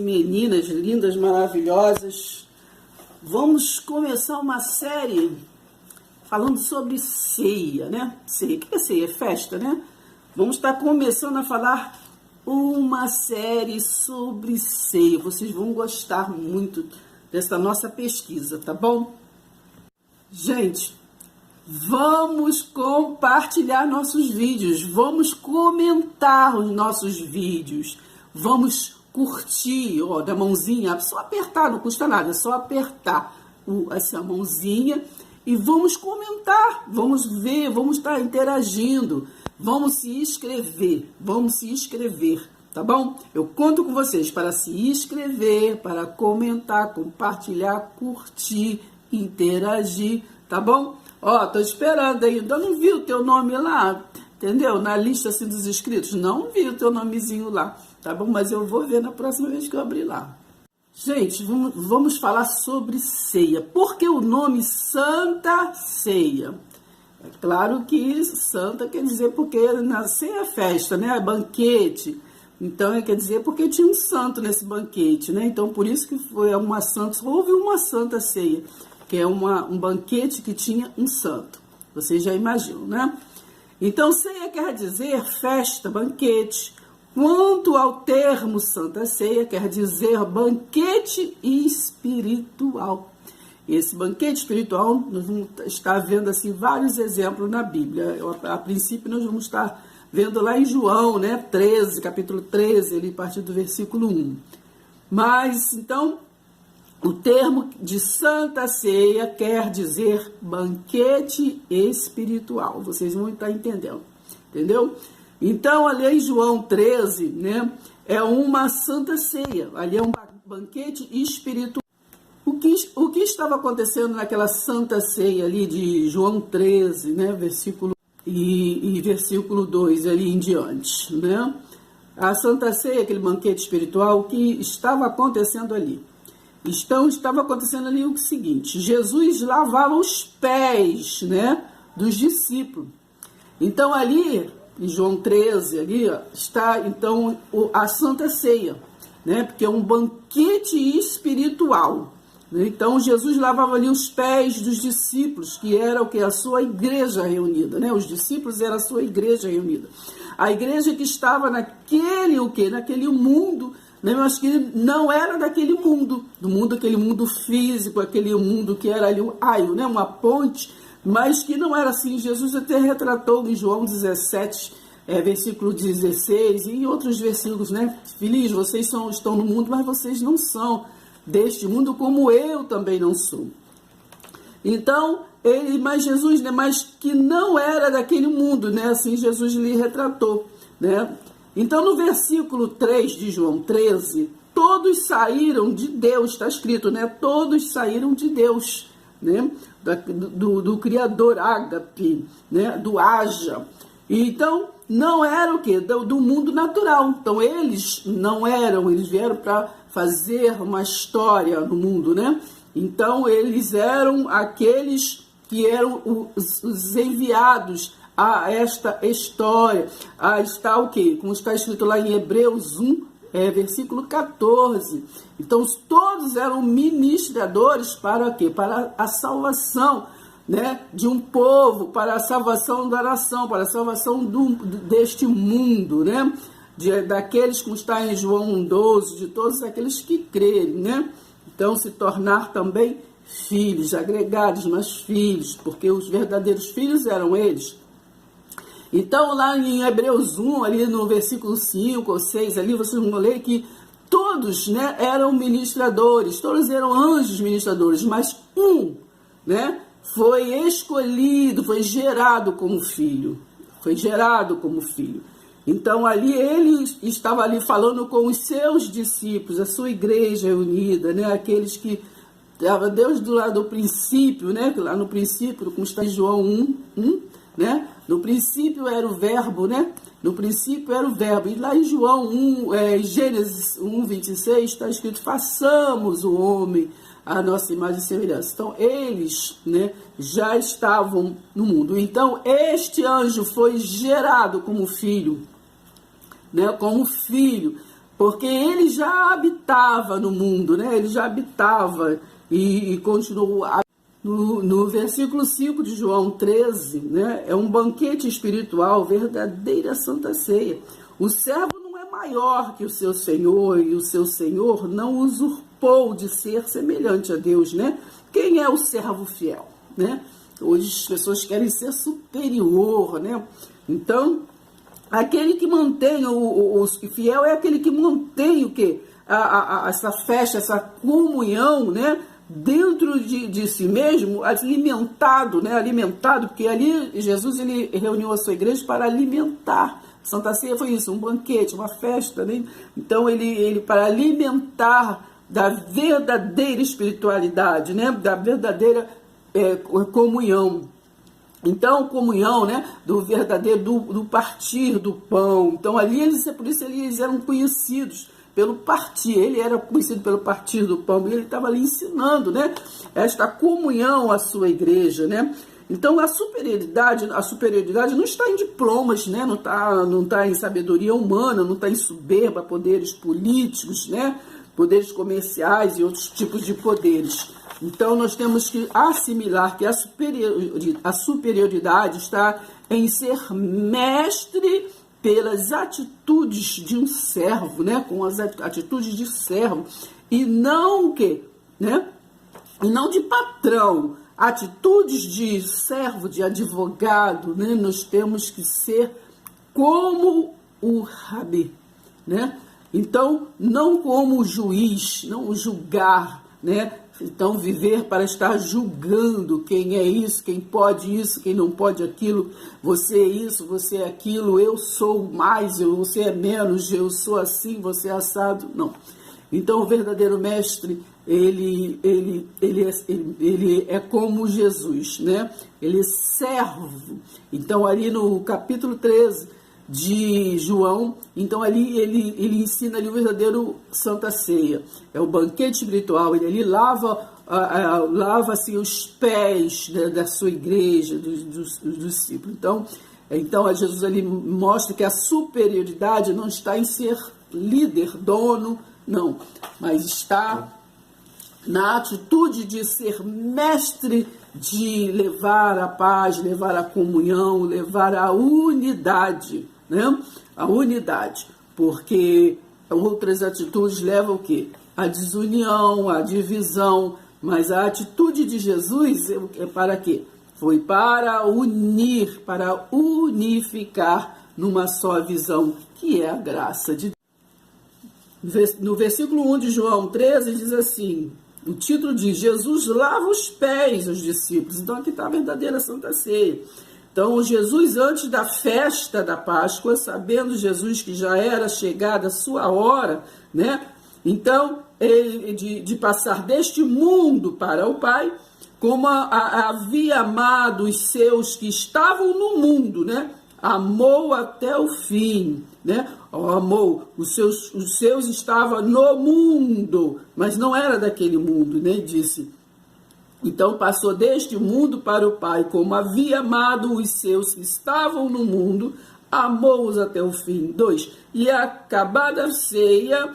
meninas lindas, maravilhosas. Vamos começar uma série falando sobre ceia, né? Ceia. O que é ceia? É festa, né? Vamos estar começando a falar uma série sobre ceia. Vocês vão gostar muito dessa nossa pesquisa, tá bom? Gente, vamos compartilhar nossos vídeos, vamos comentar os nossos vídeos, vamos curtir, ó, da mãozinha, só apertar, não custa nada, é só apertar essa mãozinha e vamos comentar, vamos ver, vamos estar interagindo, vamos se inscrever, tá bom? Eu conto com vocês para se inscrever, para comentar, compartilhar, curtir, interagir, tá bom? Ó, tô esperando ainda, não vi o teu nome lá, entendeu? Na lista assim dos inscritos, não vi o teu nomezinho lá, tá bom? Mas eu vou ver na próxima vez que eu abrir lá. Gente, vamos falar sobre ceia. Por que o nome Santa Ceia? É claro que santa quer dizer porque na ceia é festa, né? É banquete. Então, quer dizer porque tinha um santo nesse banquete, né? Então, por isso que houve uma Santa Ceia, que é um banquete que tinha um santo. Vocês já imaginam, né? Então, ceia quer dizer festa, banquete. Quanto ao termo Santa Ceia, quer dizer banquete espiritual. Esse banquete espiritual, nós vamos estar vendo assim, vários exemplos na Bíblia. A princípio, nós vamos estar vendo lá em João, né, 13, capítulo 13, ali, a partir do versículo 1. Mas, então, o termo de Santa Ceia quer dizer banquete espiritual. Vocês vão estar entendendo, entendeu? Então, ali em João 13, né, é uma Santa Ceia. Ali é um banquete espiritual. O que estava acontecendo naquela Santa Ceia ali de João 13, né, versículo 2 ali em diante, né? A Santa Ceia, aquele banquete espiritual, o que estava acontecendo ali? Estava acontecendo ali o seguinte: Jesus lavava os pés, né, dos discípulos. Então ali, em João 13, ali, ó, está então a Santa Ceia, né, porque é um banquete espiritual. Então Jesus lavava ali os pés dos discípulos, que era o que? A sua igreja reunida, né? Os discípulos eram a sua igreja reunida. A igreja que estava naquele mundo, né? Mas que não era daquele mundo, aquele mundo físico, aquele mundo que era ali um aio, né? Uma ponte, mas que não era assim. Jesus até retratou em João 17, versículo 16 e em outros versículos, né? Filhos, vocês estão no mundo, mas vocês não são deste mundo, como eu também não sou. Então, mas Jesus, né, mas que não era daquele mundo, né, assim Jesus lhe retratou, né. Então, no versículo 3 de João 13, todos saíram de Deus, está escrito, né, todos saíram de Deus, né, do Criador Ágape, né, do Haja. Então, não era o quê? Do mundo natural. Então, eles não eram, eles vieram para fazer uma história no mundo, né? Então, eles eram aqueles que eram os enviados a esta história. Está o quê? Como está escrito lá em Hebreus 1, versículo 14. Então, todos eram ministradores para quê? Para a salvação, né, de um povo, para a salvação da nação, para a salvação deste mundo, né, daqueles que está em João 1,12, de todos aqueles que crerem, né, então se tornar também filhos, agregados, mas filhos, porque os verdadeiros filhos eram eles. Então lá em Hebreus 1, ali no versículo 5 ou 6, ali vocês vão ler que todos, né, eram ministradores, todos eram anjos ministradores, mas né, foi escolhido, foi gerado como filho. Então, ali ele estava ali falando com os seus discípulos, a sua igreja unida, né? Aqueles que estavam Deus do lado do princípio, né? Lá no princípio, como está em João 1, né? No princípio era o verbo, né? No princípio era o verbo. E lá em João 1, Gênesis 1:26, está escrito: façamos o homem a nossa imagem e semelhança. Então, eles, né, já estavam no mundo. Então, este anjo foi gerado como filho, né, como filho, porque ele já habitava no mundo, né? Ele já habitava e continuou. No versículo 5 de João 13, né? É um banquete espiritual, verdadeira Santa Ceia. O servo não é maior que o seu senhor, e o seu senhor não usurpou de ser semelhante a Deus, né? Quem é o servo fiel, né? Hoje as pessoas querem ser superior, né? Então, aquele que mantém, o fiel é aquele que mantém o quê? Essa festa, essa comunhão, né? Dentro de si mesmo, alimentado, né? Alimentado, porque ali Jesus ele reuniu a sua igreja para alimentar. Santa Ceia foi isso, um banquete, uma festa, né? Então ele para alimentar da verdadeira espiritualidade, né? Da verdadeira comunhão. Então, comunhão, né, do verdadeiro, do partir do pão. Então, ali, por isso eles eram conhecidos pelo partir. Ele era conhecido pelo partir do pão. E ele estava ali ensinando, né, esta comunhão à sua igreja, né. Então, a superioridade não está em diplomas, né, não tá em sabedoria humana, não está em soberba, poderes políticos, né, poderes comerciais e outros tipos de poderes. Então, nós temos que assimilar que a superioridade está em ser mestre pelas atitudes de um servo, né? Com as atitudes de servo, e não o quê? Né? E não de patrão. Atitudes de servo, de advogado, né? Nós temos que ser como o rabi, né? Então, não como o juiz, não julgar, né? Então, viver para estar julgando quem é isso, quem pode isso, quem não pode aquilo, você é isso, você é aquilo, eu sou mais, você é menos, eu sou assim, você é assado. Não. Então, o verdadeiro mestre, ele é como Jesus, né? Ele é servo. Então, ali no capítulo 13 de João, então ali ele ensina ali o verdadeiro Santa Ceia. É o banquete espiritual, ele ali lava assim, os pés da sua igreja, dos discípulos. Então Jesus ali mostra que a superioridade não está em ser líder, dono, não, mas está na atitude de ser mestre, de levar a paz, levar a comunhão, levar a unidade, né? A unidade, porque outras atitudes levam o quê? A desunião, a divisão, mas a atitude de Jesus é para quê? Foi para unir, para unificar numa só visão, que é a graça de Deus. No versículo 1 de João 13 diz assim, o título diz, Jesus lava os pés aos discípulos. Então aqui está a verdadeira Santa Ceia. Então Jesus, antes da festa da Páscoa, sabendo Jesus que já era chegada a sua hora, né? Então, ele, de passar deste mundo para o Pai, como havia amado os seus que estavam no mundo, né? Amou até o fim, né? Amou, os seus estavam no mundo, mas não era daquele mundo, né? Disse. Então passou deste mundo para o Pai, como havia amado os seus que estavam no mundo, amou-os até o fim. 2. E acabada a ceia,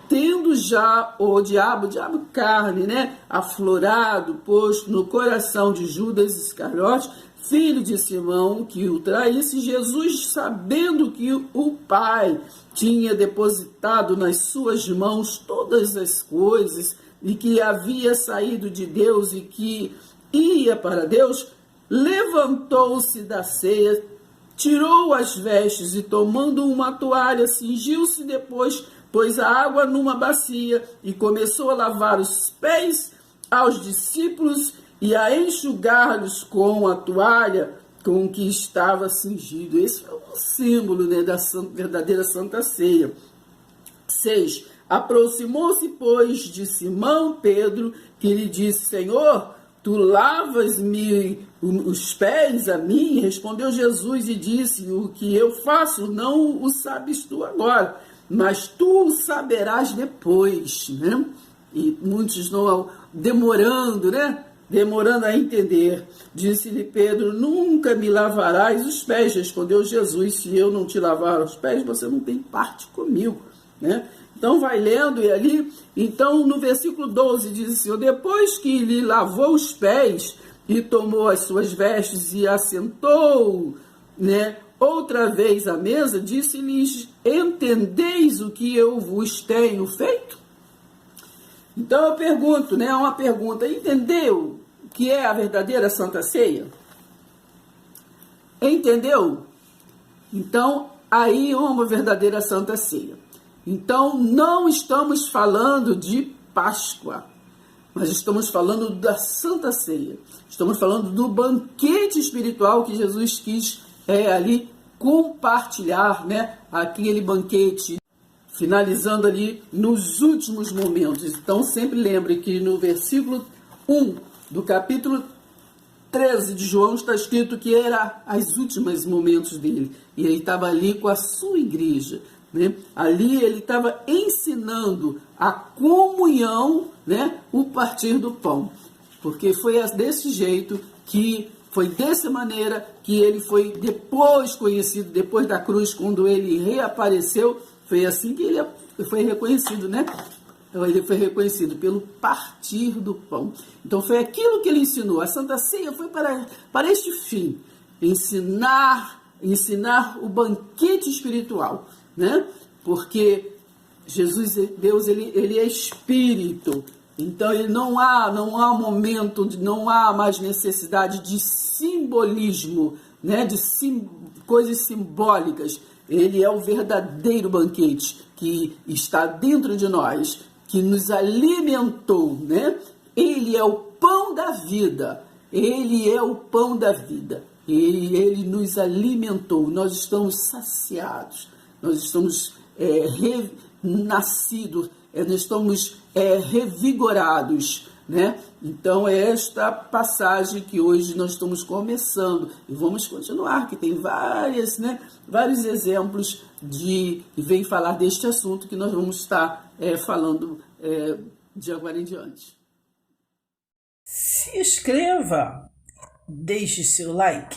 tendo já o diabo carne, né? Aflorado, posto no coração de Judas Iscariote, filho de Simão, que o traísse, Jesus, sabendo que o Pai tinha depositado nas suas mãos todas as coisas, e que havia saído de Deus e que ia para Deus, levantou-se da ceia, tirou as vestes e, tomando uma toalha, cingiu-se depois, pôs a água numa bacia e começou a lavar os pés aos discípulos e a enxugar-lhes com a toalha com que estava cingido. Esse é um símbolo, né, da verdadeira Santa Ceia. 6. Aproximou-se, pois, de Simão Pedro, que lhe disse, Senhor, tu lavas-me os pés a mim? Respondeu Jesus e disse, o que eu faço não o sabes tu agora, mas tu o saberás depois, né? E muitos não, demorando, né? Demorando a entender. Disse-lhe Pedro, nunca me lavarás os pés. Respondeu Jesus, se eu não te lavar os pés, você não tem parte comigo, né? Então vai lendo e ali, então no versículo 12 diz assim: depois que lhe lavou os pés e tomou as suas vestes e assentou, né, outra vez à mesa, disse-lhes: entendeis o que eu vos tenho feito? Então eu pergunto, né, uma pergunta: entendeu o que é a verdadeira Santa Ceia? Entendeu? Então aí é uma verdadeira Santa Ceia. Então não estamos falando de Páscoa, mas estamos falando da Santa Ceia. Estamos falando do banquete espiritual que Jesus quis ali compartilhar, né? Aquele banquete, finalizando ali nos últimos momentos. Então sempre lembre que no versículo 1 do capítulo 13 de João está escrito que era os últimos momentos dele. E ele estava ali com a sua igreja, né? Ali ele estava ensinando a comunhão, né? O partir do pão. Porque foi desse jeito que, foi dessa maneira que ele foi depois conhecido, depois da cruz, quando ele reapareceu, foi assim que ele foi reconhecido, né? Ele foi reconhecido pelo partir do pão. Então foi aquilo que ele ensinou. A Santa Ceia foi para este fim, ensinar o banquete espiritual, né? Porque Jesus, Deus, ele é espírito. Então ele não há momento, não há mais necessidade de simbolismo, né? De coisas simbólicas. Ele é o verdadeiro banquete que está dentro de nós, que nos alimentou, né? Ele é o pão da vida. Ele é o pão da vida. Ele nos alimentou. Nós estamos saciados. Nós estamos renascidos. Nós estamos revigorados, né? Então é esta passagem que hoje nós estamos começando e vamos continuar, que tem vários exemplos que vem falar deste assunto que nós vamos estar falando de agora em diante. Se inscreva, deixe seu like.